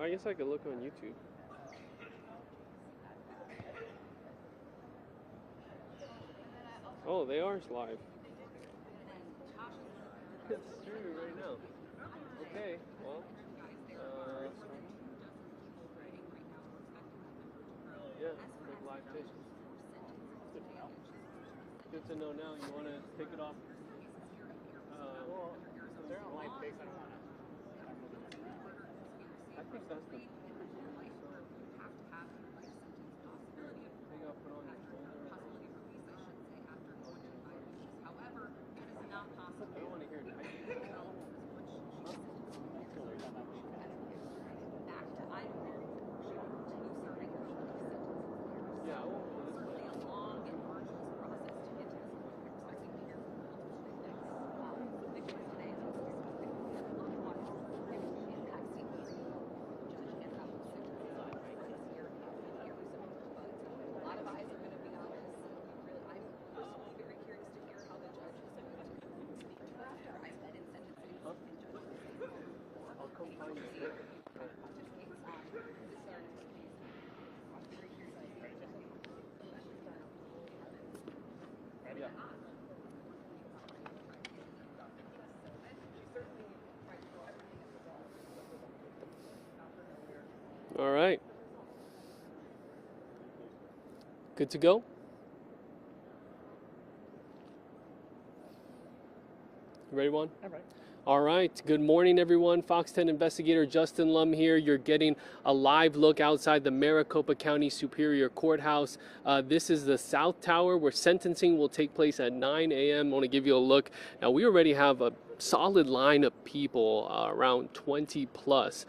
I guess I could look on YouTube. Oh, they are live. It's streaming right now. Okay, well, yeah, good live fish. Good to know now. You want to take it off? Well, they're on live fish. I don't want to. I think that's the. I don't want to hear it. Yeah, I won't do this one. I'll come find you. Yeah. All right. Good to go? Ready, Juan? All right. All right. Good morning, everyone. Fox 10 investigator Justin Lum here. You're getting a live look outside the Maricopa County Superior Courthouse. This is the South Tower where sentencing will take place at 9 a.m. I want to give you a look. Now, we already have a solid line of people, around 20 plus.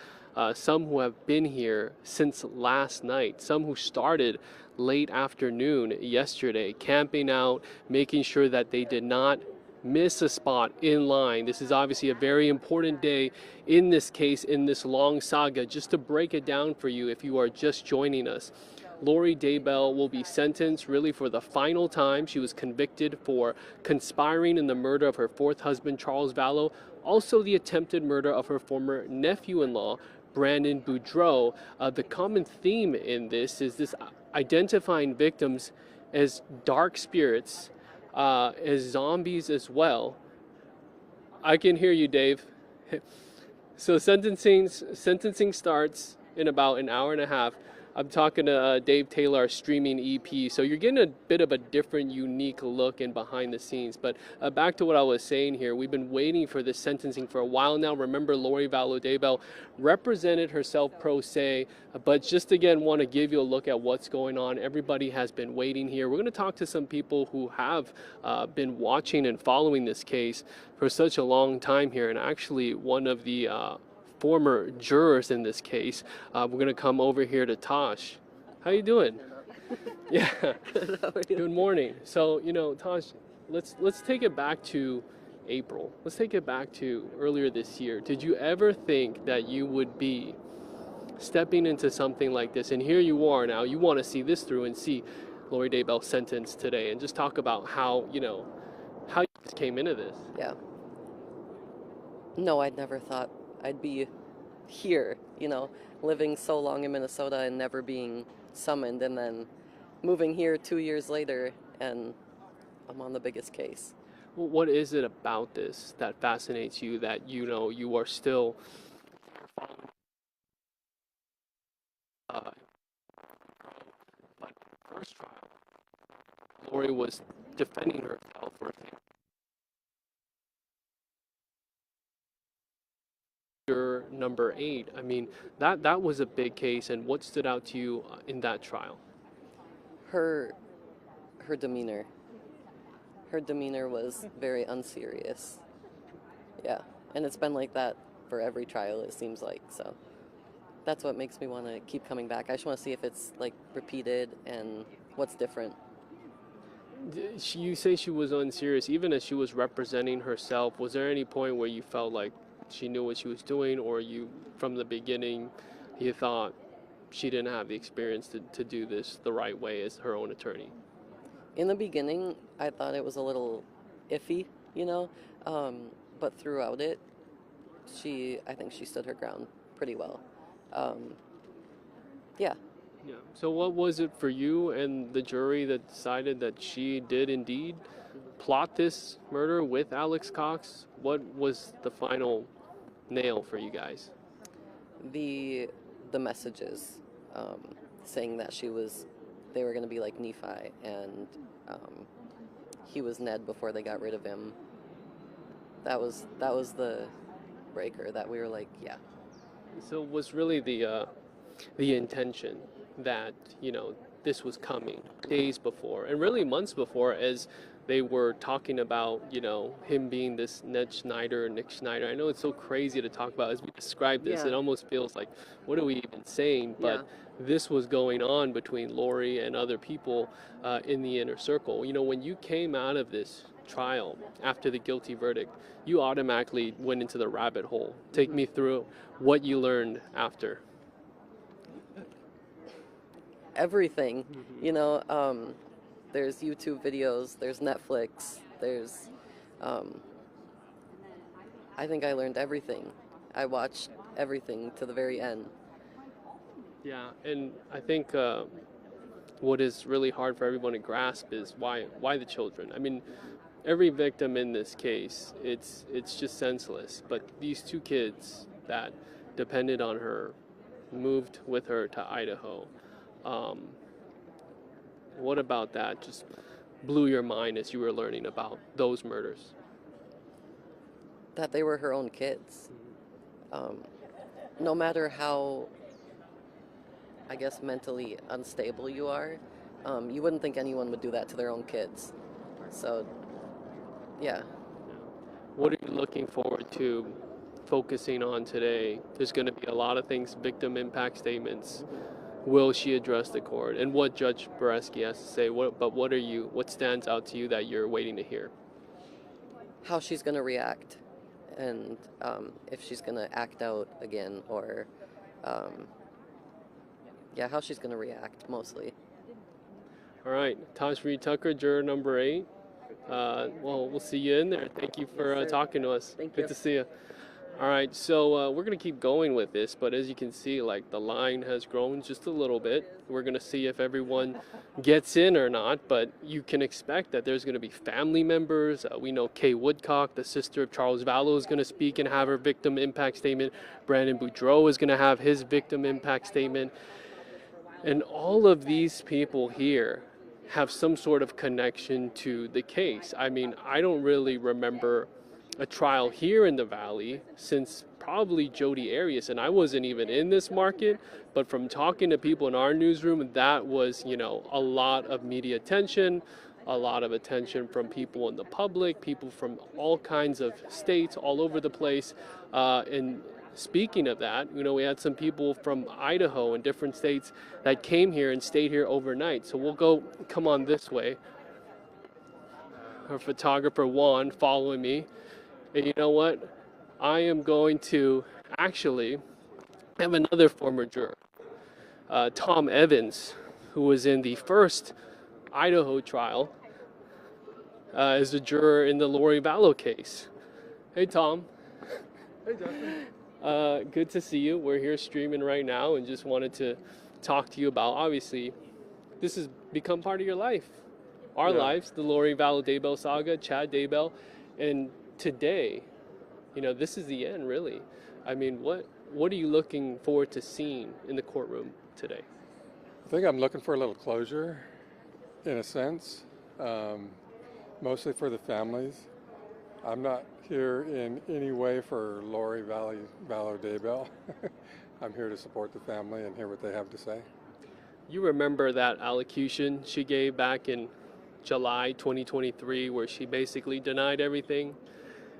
Some who have been here since last night, some who started late afternoon yesterday, camping out, making sure that they did not miss a spot in line. This is obviously a very important day in this case, in this long saga. Just to break it down for you, if you are just joining us, Vallow Daybell will be sentenced really for the final time. She was convicted for conspiring in the murder of her fourth husband, Charles Vallow, also the attempted murder of her former nephew-in-law, Brandon Boudreaux. The common theme in this is this identifying victims as dark spirits, as zombies as well. I can hear you, Dave. So sentencing starts in about an hour and a half. I'm talking to Dave Taylor, our streaming EP. So you're getting a bit of a different, unique look in behind the scenes. But back to what I was saying here, we've been waiting for this sentencing for a while now. Remember, Vallow Daybell represented herself pro se, but just again want to give you a look at what's going on. Everybody has been waiting here. We're going to talk to some people who have been watching and following this case for such a long time here, and actually one of the former jurors in this case. We're gonna come over here to Tosh. How you doing? Yeah. Good morning. So Tosh, let's take it back to April. Let's take it back to earlier this year. Did you ever think that you would be stepping into something like this? And here you are now. You want to see this through and see Vallow Daybell sentenced today, and just talk about how how you came into this. Yeah. No, I'd never thought I'd be here, living so long in Minnesota and never being summoned, and then moving here 2 years later and I'm on the biggest case. Well, what is it about this that fascinates you, that you are still following? But first trial, Lori was defending herself for number 8. I mean, that was a big case. And what stood out to you in that trial? Her demeanor. Her demeanor was very unserious. Yeah, and it's been like that for every trial, it seems like. So that's what makes me want to keep coming back. I just want to see if it's like repeated and what's different. You say she was unserious, even as she was representing herself. Was there any point where you felt like she knew what she was doing, or you, from the beginning, you thought she didn't have the experience to do this the right way as her own attorney? In the beginning, I thought it was a little iffy, but throughout it, I think she stood her ground pretty well. Yeah. Yeah. So what was it for you and the jury that decided that she did indeed plot this murder with Alex Cox? What was the final nail for you guys? The messages saying that they were going to be like Nephi, and he was Ned before they got rid of him. That was the breaker that we were like, yeah. So was really the intention that, this was coming days before and really months before, as they were talking about, him being this Ned Schneider, Nick Schneider. I know it's so crazy to talk about as we describe this. Yeah. It almost feels like, what are we even saying? But Yeah. this was going on between Lori and other people in the inner circle. When you came out of this trial after the guilty verdict, you automatically went into the rabbit hole. Take me through what you learned after. Everything. There's YouTube videos, there's Netflix, there's I think I learned everything. I watched everything to the very end. Yeah, and I think what is really hard for everyone to grasp is why the children. I mean, every victim in this case, it's just senseless. But these two kids that depended on her, moved with her to Idaho. What about that just blew your mind as you were learning about those murders? That they were her own kids. No matter how, I guess, mentally unstable you are, you wouldn't think anyone would do that to their own kids. So, yeah. What are you looking forward to focusing on today? There's going to be a lot of things, victim impact statements. Will she address the court? And what Judge Boreski has to say. What stands out to you that you're waiting to hear? How she's going to react, and if she's going to act out again, or how she's going to react mostly. All right, Taj Reed Tucker, juror number 8. We'll see you in there. Thank you for talking to us. Thank Good you. to see you. All right, so we're going to keep going with this, but as you can see, the line has grown just a little bit. We're going to see if everyone gets in or not, but you can expect that there's going to be family members. We know Kay Woodcock, the sister of Charles Vallow, is going to speak and have her victim impact statement. Brandon Boudreau is going to have his victim impact statement. And all of these people here have some sort of connection to the case. I mean, I don't really remember a trial here in the Valley since probably Jodi Arias, and I wasn't even in this market, but from talking to people in our newsroom, that was, a lot of media attention, a lot of attention from people in the public, people from all kinds of states all over the place. And speaking of that, we had some people from Idaho and different states that came here and stayed here overnight. So we'll come on this way. Our photographer Juan following me. And you know what? I am going to actually have another former juror, Tom Evans, who was in the first Idaho trial as a juror in the Lori Vallow case. Hey, Tom. Hey, Justin. Good to see you. We're here streaming right now and just wanted to talk to you about, obviously, this has become part of your life. Our lives, the Lori Vallow Daybell saga, Chad Daybell. And today, this is the end, really. I mean, what are you looking forward to seeing in the courtroom today? I think I'm looking for a little closure, in a sense, mostly for the families. I'm not here in any way for Lori Vallow Daybell. I'm here to support the family and hear what they have to say. You remember that allocution she gave back in July 2023, where she basically denied everything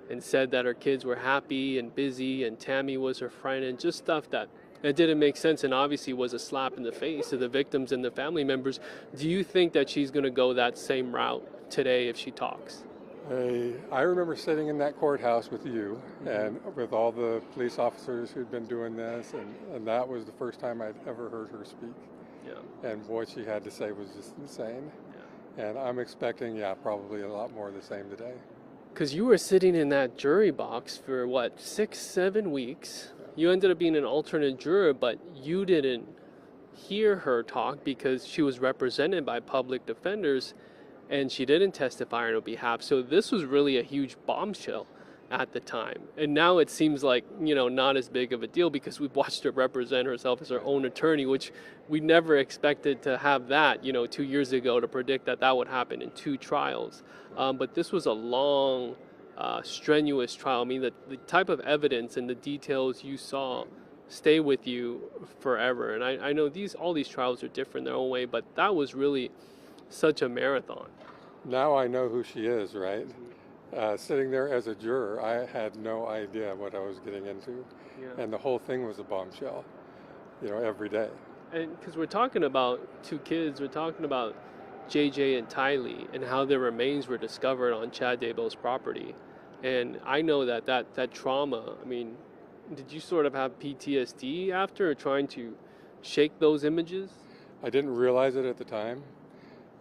and said that her kids were happy and busy and Tammy was her friend, and just stuff that it didn't make sense and obviously was a slap in the face to the victims and the family members. Do you think that she's going to go that same route today if she talks? I remember sitting in that courthouse with you and with all the police officers who'd been doing this, and that was the first time I'd ever heard her speak. Yeah. And what she had to say was just insane. Yeah. And I'm expecting, probably a lot more of the same today. Because you were sitting in that jury box for, 6-7 weeks, you ended up being an alternate juror, but you didn't hear her talk because she was represented by public defenders and she didn't testify on her behalf. So this was really a huge bombshell at the time. And now it seems like, not as big of a deal because we've watched her represent herself as her own attorney, which we never expected to have that, 2 years ago, to predict that that would happen in 2 trials. But this was a long, strenuous trial. I mean, the type of evidence and the details you saw stay with you forever. And I know all these trials are different in their own way, but that was really such a marathon. Now I know who she is, right? Sitting there as a juror, I had no idea what I was getting into. Yeah. And the whole thing was a bombshell, every day. And because we're talking about 2 kids, we're talking about JJ and Tylee and how their remains were discovered on Chad Daybell's property. And I know that trauma, I mean, did you sort of have PTSD after trying to shake those images? I didn't realize it at the time,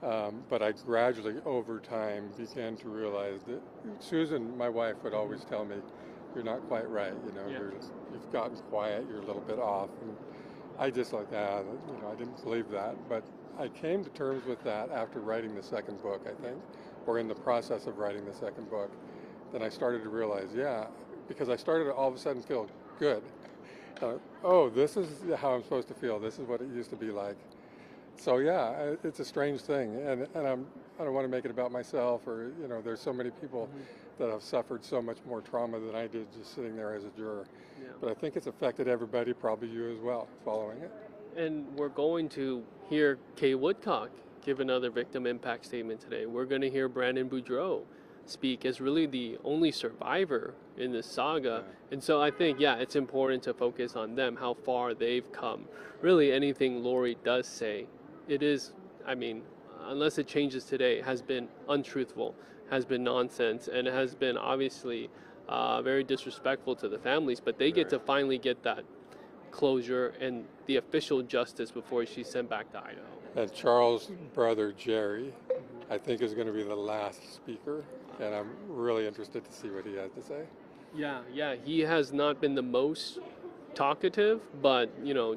but I gradually, over time, began to realize that Susan, my wife, would always tell me, "You're not quite right. Yeah. You've gotten quiet. You're a little bit off." And I just I didn't believe that. But I came to terms with that after writing the second book, I think, or in the process of writing the second book. Then I started to realize, because I started to all of a sudden feel good. Oh, this is how I'm supposed to feel. This is what it used to be like. So it's a strange thing, and I don't want to make it about myself, or there's so many people that have suffered so much more trauma than I did just sitting there as a juror. Yeah. But I think it's affected everybody, probably you as well, following it. And we're going to hear Kay Woodcock give another victim impact statement today. We're going to hear Brandon Boudreaux speak as really the only survivor in this saga. Yeah. And so I think, it's important to focus on them, how far they've come. Really, anything Lori does say, it is, unless it changes today, has been untruthful, has been nonsense, and it has been obviously very disrespectful to the families. But they get to finally get that closure and the official justice before she's sent back to Idaho. And Charles' brother, Jerry, I think is going to be the last speaker, and I'm really interested to see what he has to say. Yeah, he has not been the most talkative, but,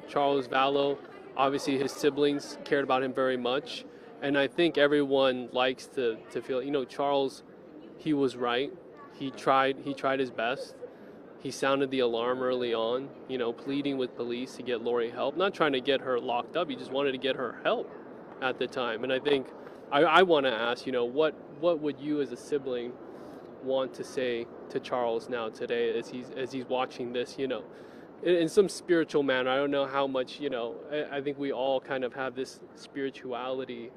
Charles Vallow, obviously his siblings cared about him very much, and I think everyone likes to feel, Charles, he was right. He tried his best. He sounded the alarm early on, pleading with police to get Lori help, not trying to get her locked up. He just wanted to get her help at the time. And I think I want to ask, what would you as a sibling want to say to Charles now today as he's watching this, in some spiritual manner? I don't know how much, I think we all kind of have this spirituality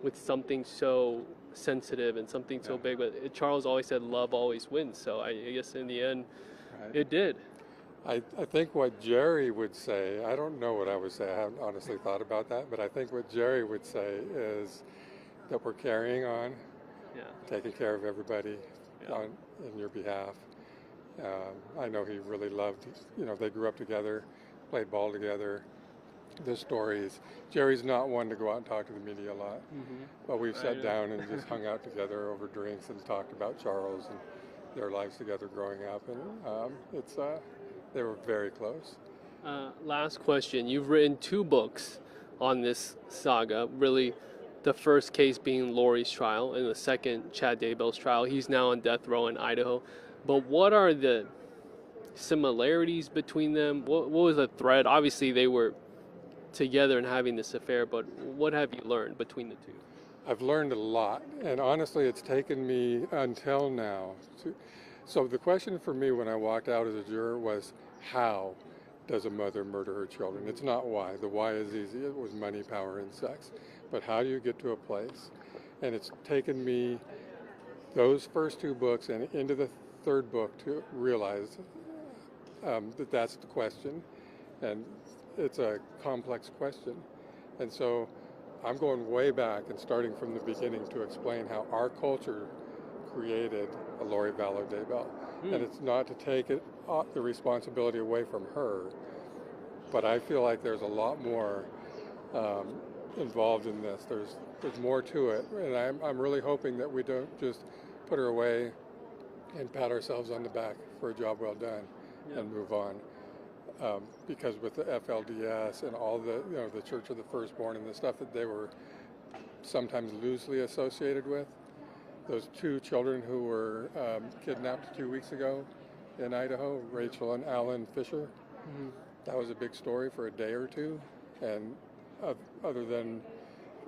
with something so sensitive and something so big, but Charles always said love always wins, so I guess in the end it did. I think what Jerry would say, I don't know what I would say, I haven't honestly thought about that, but I think what Jerry would say is that we're carrying on, taking care of everybody in your behalf. I know he really loved, they grew up together, played ball together. The stories. Jerry's not one to go out and talk to the media a lot, but we've sat down and just hung out together over drinks and talked about Charles and their lives together growing up, and they were very close. Last question. You've written 2 books on this saga, really the first case being Lori's trial and the second Chad Daybell's trial. He's now on death row in Idaho. But what are the similarities between them? What was the thread? Obviously they were together and having this affair, but what have you learned between the 2? I've learned a lot, and honestly it's taken me until now so the question for me when I walked out as a juror was, how does a mother murder her children? It's not why. The why is easy. It was money, power, and sex. But how do you get to a place? And it's taken me those first 2 books and into the 3rd book to realize that that's the question, and it's a complex question. And so I'm going way back and starting from the beginning to explain how our culture created a Lori Vallow Daybell. And it's not to take the responsibility away from her, but I feel like there's a lot more involved in this. There's more to it, and I'm really hoping that we don't just put her away and pat ourselves on the back for a job well done. and move on. Because with the FLDS and all the, the Church of the Firstborn and the stuff that they were sometimes loosely associated with, those two children who were kidnapped 2 weeks ago in Idaho, Rachel and Alan Fisher, that was a big story for a day or two. And other than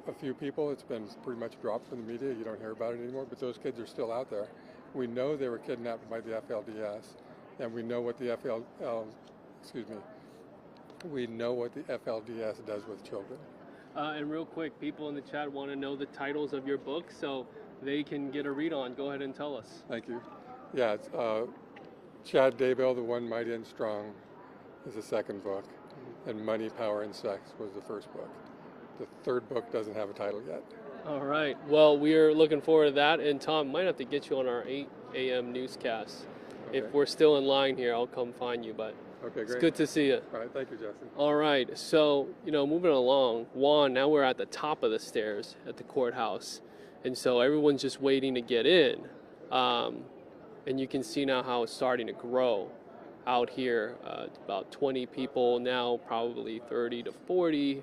a few people, it's been pretty much dropped from the media. You don't hear about it anymore, but those kids are still out there. We know they were kidnapped by the FLDS, and we know what the we know what the FLDS does with children. And real quick, people in the chat want to know the titles of your books, so they can get a read on. Go ahead and tell us. Thank you. Yeah, it's Chad Daybell, The One Mighty and Strong, is the second book, and Money, Power, and Sex was the first book. The third book doesn't have a title yet. All right. Well, we are looking forward to that, and Tom, might have to get you on our 8 a.m. newscast. Okay. If we're still in line here, I'll come find you, but okay, great. It's good to see you. All right, thank you, Justin. All right, so, moving along, Juan, now we're at the top of the stairs at the courthouse, and so everyone's just waiting to get in, and you can see now how it's starting to grow out here. About 20 people now, probably 30 to 40.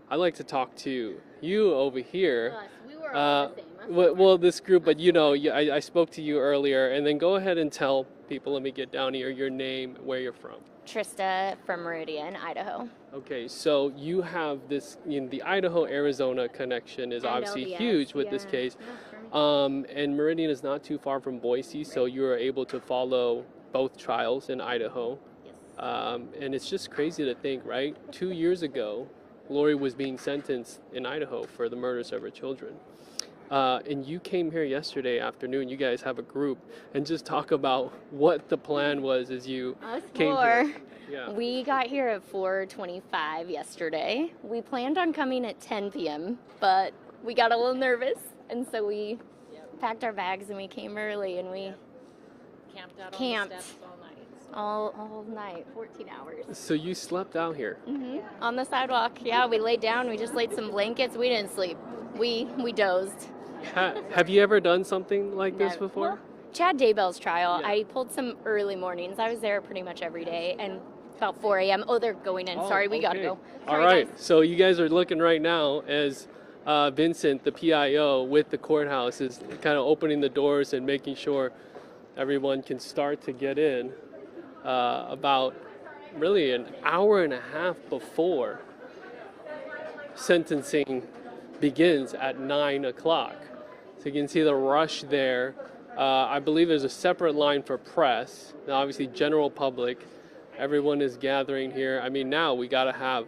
I'd like to talk to you over here. We were all the same. Well, this group, but I spoke to you earlier, and then go ahead and tell people, let me get down here, your name, where you're from. Trista from Meridian, Idaho. Okay, so you have this, the Idaho-Arizona connection is obviously huge with this case. And Meridian is not too far from Boise, so you are able to follow both trials in Idaho. Yes. And it's just crazy to think, right? 2 years ago, Lori was being sentenced in Idaho for the murders of her children. And you came here yesterday afternoon. You guys have a group, and just talk about what the plan was as you came here. Yeah. We got here at 4:25 yesterday. We planned on coming at 10 p.m., but we got a little nervous, and so we packed our bags and we came early, and we camped out on the steps all night. All night, 14 hours. So you slept out here? On the sidewalk. Yeah, we laid down. We just laid some blankets. We didn't sleep. We dozed. Have you ever done something like this before? Well, Chad Daybell's trial, I pulled some early mornings. I was there pretty much every day, and about 4 a.m. Oh, they're going in. Sorry, we got to go. All right. Guys. So you guys are looking right now as Vincent, the PIO with the courthouse, is kind of opening the doors and making sure everyone can start to get in about really an hour and a half before sentencing begins at 9 o'clock. So you can see the rush there. I believe there's a separate line for press. Now, obviously, general public. Everyone is gathering here. I mean, now we got to have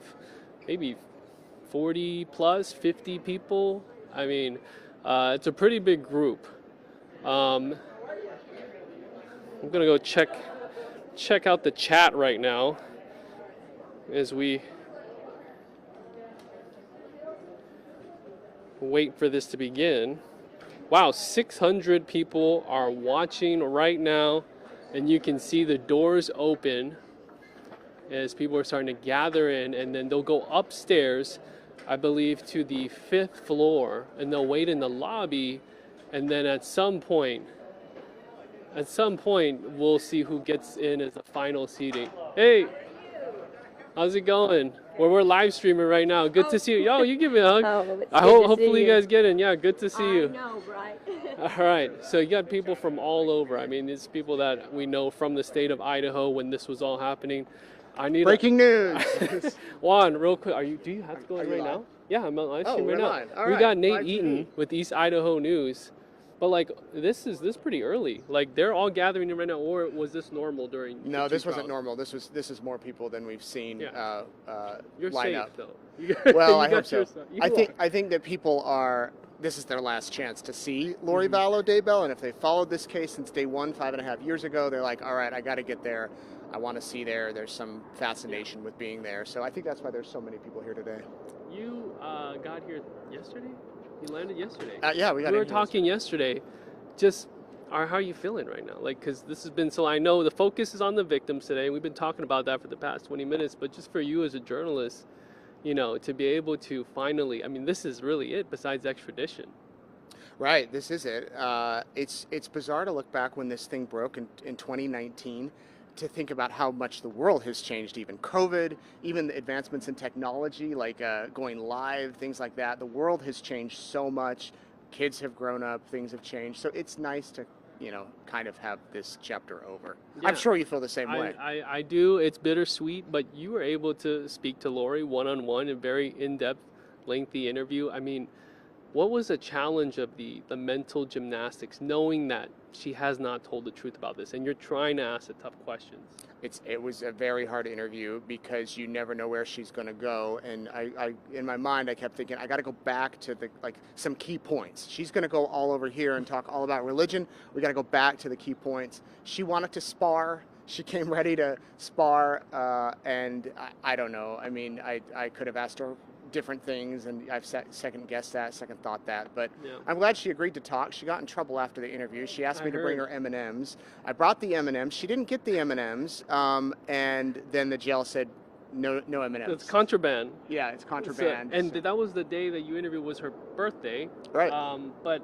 maybe 40 plus, 50 people. I mean, it's a pretty big group. I'm going to go check out the chat right now as we wait for this to begin. Wow, 600 people are watching right now, and you can see the doors open as people are starting to gather in, and then they'll go upstairs, I believe, to the 5th floor, and they'll wait in the lobby, and then at some point we'll see who gets in as the final seating. Hey, how's it going? We're live streaming right now. Good to see you. Yo, you give me a hug. Hopefully you guys get in. Yeah, good to see you. I know, right? All right. So you got people from all over. I mean, it's people that we know from the state of Idaho when this was all happening. Breaking news. Juan, real quick, do you have to go in right now? Yeah, I'm on live stream right now. We got Nate Eaton with East Idaho News. But this is pretty early. They're all gathering in right now, or was this normal during? No, this wasn't normal. This is more people than we've seen. You're line safe up. though. Well, I hope so. I think that people are. This is their last chance to see Lori Vallow Daybell, and if they followed this case since day one, 5.5 years ago, they're like, all right, I got to get there. I want to see there. There's some fascination with being there. So I think that's why there's so many people here today. You got here yesterday? You landed yesterday. We were talking yesterday. Just, how are you feeling right now? Because this has been so. I know the focus is on the victims today. We've been talking about that for the past 20 minutes. But just for you as a journalist, to be able to finally. I mean, this is really it. Besides extradition. Right. This is it. It's bizarre to look back when this thing broke in 2019. to think about how much the world has changed, even COVID, even the advancements in technology, like going live, things like that. The world has changed so much. Kids have grown up, things have changed. So it's nice to, kind of have this chapter over. Yeah. I'm sure you feel the same way. I do. It's bittersweet, but you were able to speak to Lori one-on-one, a very in-depth, lengthy interview. I mean, what was the challenge of the mental gymnastics, knowing that she has not told the truth about this, and you're trying to ask the tough questions? It was a very hard interview because you never know where she's going to go, and I in my mind I kept thinking I got to go back to some key points. She's going to go all over here and talk all about religion. We got to go back to the key points. She wanted to spar. She came ready to spar, and I don't know. I mean, I could have asked her different things, and I've second thought that, but Yeah. I'm glad she agreed to talk. She got in trouble after the interview. She asked me to bring heard. her M&Ms. I brought the M&Ms. She didn't get the M&Ms, and then the jail said no M&Ms. It's contraband. Yeah, it's contraband. So, and that was the day that you interviewed, was her birthday. Right. But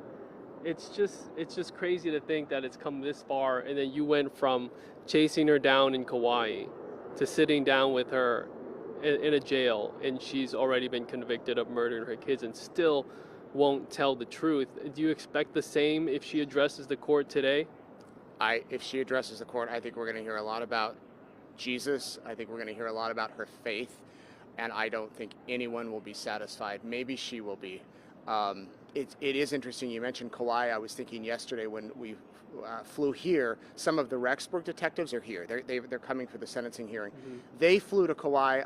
it's just crazy to think that it's come this far, and then you went from chasing her down in Kauai to sitting down with her in a jail, and she's already been convicted of murdering her kids and still won't tell the truth. Do you expect the same if she addresses the court today? If she addresses the court, I think we're going to hear a lot about Jesus. I think we're going to hear a lot about her faith, and I don't think anyone will be satisfied. Maybe she will be. It is interesting. You mentioned Kauai. I was thinking yesterday when we flew here, some of the Rexburg detectives are here. They're coming for the sentencing hearing. Mm-hmm. They flew to Kauai.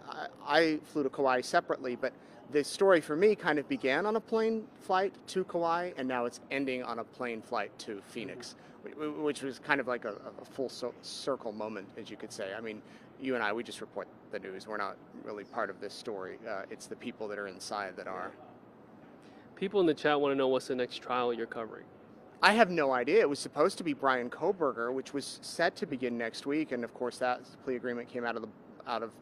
I flew to Kauai separately, but the story for me kind of began on a plane flight to Kauai, and now it's ending on a plane flight to Phoenix, which was kind of like a full circle moment, as you could say. I mean, you and I, we just report the news. We're not really part of this story. It's the people that are inside that are. People in the chat want to know what's the next trial you're covering. I have no idea. It was supposed to be Brian Kohberger, which was set to begin next week, and of course that plea agreement came out of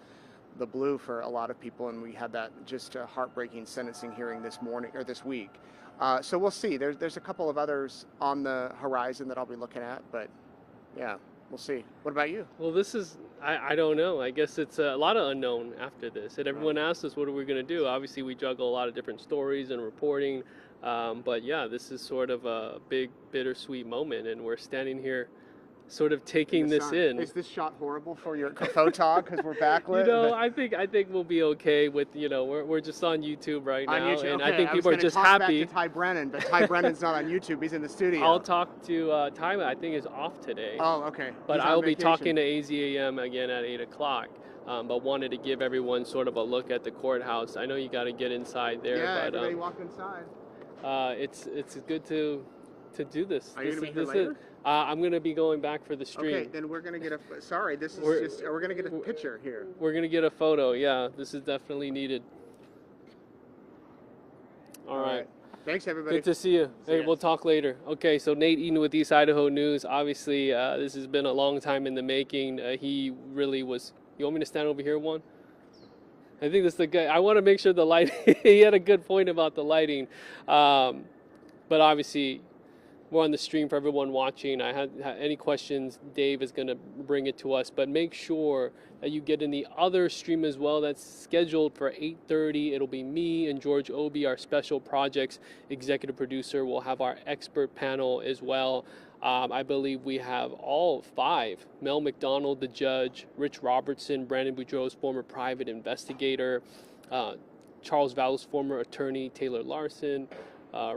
the blue for a lot of people, and we had that just a heartbreaking sentencing hearing this week. So we'll see. There's a couple of others on the horizon that I'll be looking at, but yeah, we'll see. What about you? Well, this is, I don't know. I guess it's a lot of unknown after this. And everyone asks us, what are we going to do? Obviously, we juggle a lot of different stories and reporting. But yeah, this is sort of a big, bittersweet moment. And we're standing here sort of taking this in. Is this shot horrible for your photog because we're backlit? I think we'll be okay with, we're just on YouTube right now. On YouTube. And Okay, I think people are just talk happy. Back to Ty Brennan, but Ty Brennan's not on YouTube. He's in the studio. I'll talk to Ty. I think is off today. Oh, okay. But He's on I'll be vacation. talking to AZAM again at 8 o'clock. But wanted to give everyone sort of a look at the courthouse. I know you got to get inside there. Yeah, but, everybody walk inside. It's good to do this. Are you This going to be is- here this later? is- I'm going to be going back for the stream. Okay, then we're going to get we're going to get a picture here. We're going to get a photo. Yeah, this is definitely needed. All right. Thanks, everybody. Good to see you. See Hey, ya. we'll talk later. Okay, so Nate Eaton with East Idaho News. Obviously, this has been a long time in the making. He really was. You want me to stand over here, one? I think that's the guy. I want to make sure the light. He had a good point about the lighting, but obviously, we're on the stream for everyone watching. I had any questions, Dave is going to bring it to us. But make sure that you get in the other stream as well. That's scheduled for 8:30. It'll be me and George Obi, our special projects executive producer. We'll have our expert panel as well. I believe we have all 5. Mel McDonald, the judge, Rich Robertson, Brandon Boudreau's former private investigator, Charles Vallow's former attorney, Taylor Larson,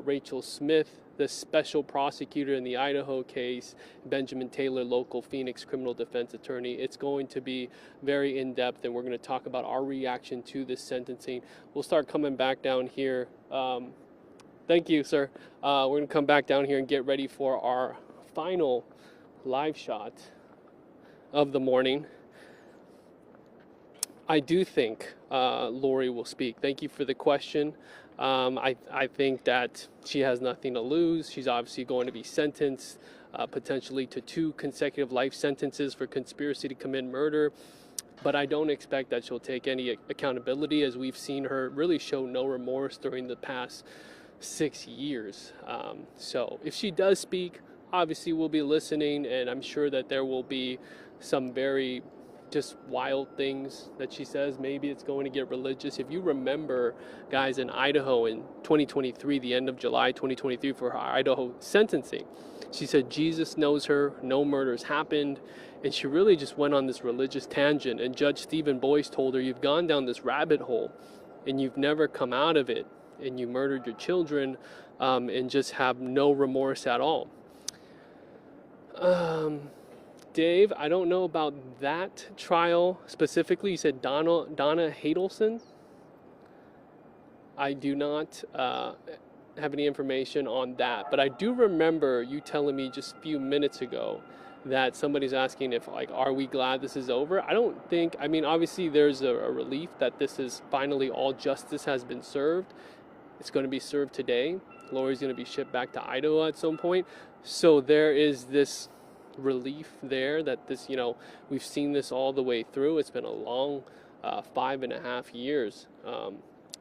Rachel Smith, the special prosecutor in the Idaho case, Benjamin Taylor, local Phoenix criminal defense attorney. It's going to be very in-depth, and we're going to talk about our reaction to this sentencing. We'll start coming back down here. Thank you, sir. We're going to come back down here and get ready for our final live shot of the morning. I do think Lori will speak. Thank you for the question. I think that she has nothing to lose. She's obviously going to be sentenced potentially to 2 consecutive life sentences for conspiracy to commit murder. But I don't expect that she'll take any accountability, as we've seen her really show no remorse during the past 6 years. So if she does speak, obviously we'll be listening, and I'm sure that there will be some very just wild things that she says. Maybe it's going to get religious. If you remember, guys, in Idaho in 2023, the end of July 2023, for her Idaho sentencing, she said Jesus knows her, no murders happened, and she really just went on this religious tangent. And Judge Stephen Boyce told her, you've gone down this rabbit hole and you've never come out of it, and you murdered your children, and just have no remorse at all. Dave, I don't know about that trial specifically. You said Donna Hadelson. I do not have any information on that, but I do remember you telling me just a few minutes ago that somebody's asking if, like, are we glad this is over? I don't think, I mean, obviously there's a relief that this is finally all justice has been served. It's going to be served today. Lori's going to be shipped back to Idaho at some point. So there is this relief there that this, you know, we've seen this all the way through. It's been a long 5.5 years.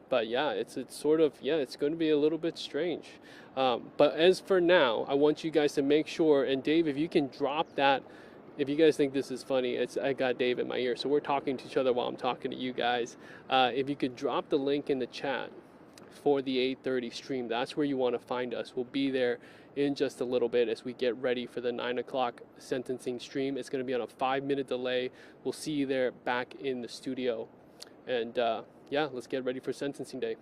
But yeah, it's sort of, yeah, it's going to be a little bit strange. But as for now, I want you guys to make sure, and Dave, if you can drop that, if you guys think this is funny, I got Dave in my ear, so we're talking to each other while I'm talking to you guys. If you could drop the link in the chat for the 8:30 stream, that's where you want to find us. We'll be there in just a little bit as we get ready for the 9 o'clock sentencing stream. It's going to be on a 5-minute delay. We'll see you there back in the studio. And yeah, let's get ready for sentencing day.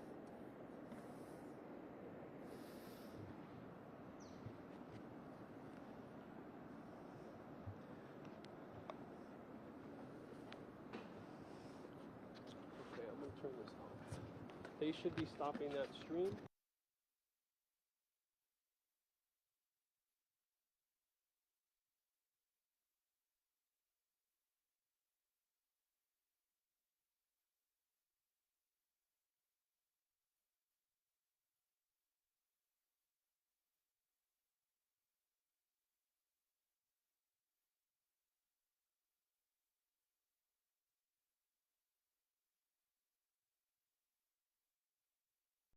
Okay, I'm going to turn this off. They should be stopping that stream.